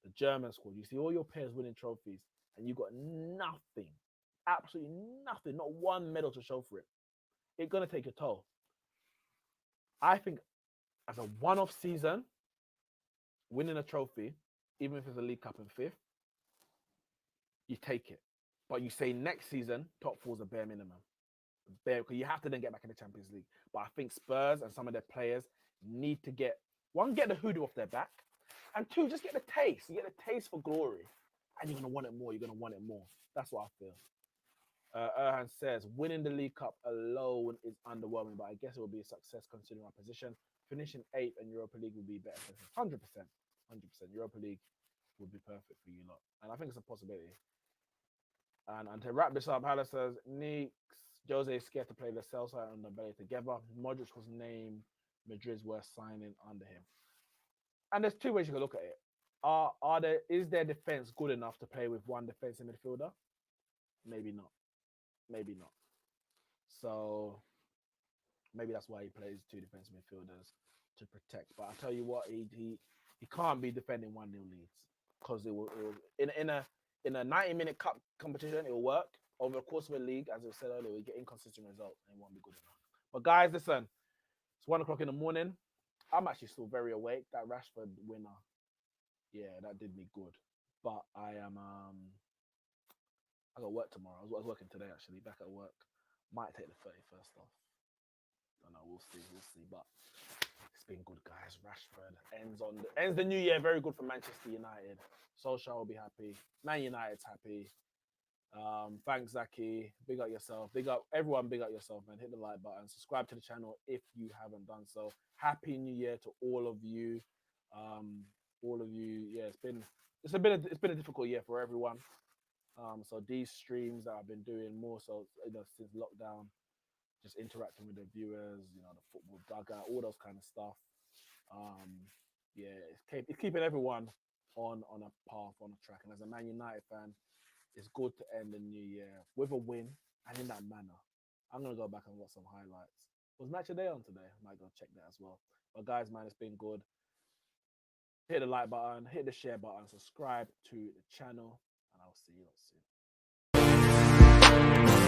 the German squad, you see all your pairs winning trophies, and you got nothing, absolutely nothing, not one medal to show for it. It's going to take a toll. I think as a one-off season, winning a trophy, even if it's a League Cup in 5th, you take it. But you say next season, top 4 is a bare minimum. Because you have to then get back in the Champions League. But I think Spurs and some of their players need to get the hoodoo off their back, and 2, just get the taste. You get the taste for glory, and you're going to want it more. You're going to want it more. That's what I feel. Erhan says, winning the League Cup alone is underwhelming, but I guess it will be a success considering our position. Finishing 8th and Europa League would be better. 100%. 100%. Europa League would be perfect for you lot. And I think it's a possibility. And to wrap this up, Hala says, Neeks, Jose is scared to play the sell side and the belly together. Modric was named Madrid's worst signing under him. And there's 2 ways you can look at it. Is their defense good enough to play with one defensive midfielder? Maybe not. Maybe not. So maybe that's why he plays 2 defensive midfielders to protect. But I tell you what, he can't be defending 1-0 leads, because it will in a 90-minute cup competition, it will work. Over the course of a league, as I said earlier, we get inconsistent results and it won't be good enough. But guys, listen, it's 1 o'clock in the morning. I'm actually still very awake. That Rashford winner, yeah, that did me good. But I got work tomorrow. I was working today, actually, back at work. Might take the 31st off. Don't know, we'll see. But it's been good, guys. Rashford ends the new year very good for Manchester United. Solskjaer will be happy. Man United's happy. Thanks, Zaki. Big up yourself. Big up everyone. Big up yourself, man. Hit the like button. Subscribe to the channel if you haven't done so. Happy New Year to all of you. All of you. Yeah, it's been a difficult year for everyone. So these streams that I've been doing more so, since lockdown, just interacting with the viewers, the football dugout, all those kind of stuff. Yeah, it's keeping everyone on a path, on a track. And as a Man United fan, it's good to end the new year with a win and in that manner. I'm gonna go back and watch some highlights. Was Match of Day on today? I might go check that as well. But guys, man, it's been good. Hit the like button, hit the share button, subscribe to the channel, and I'll see you all soon.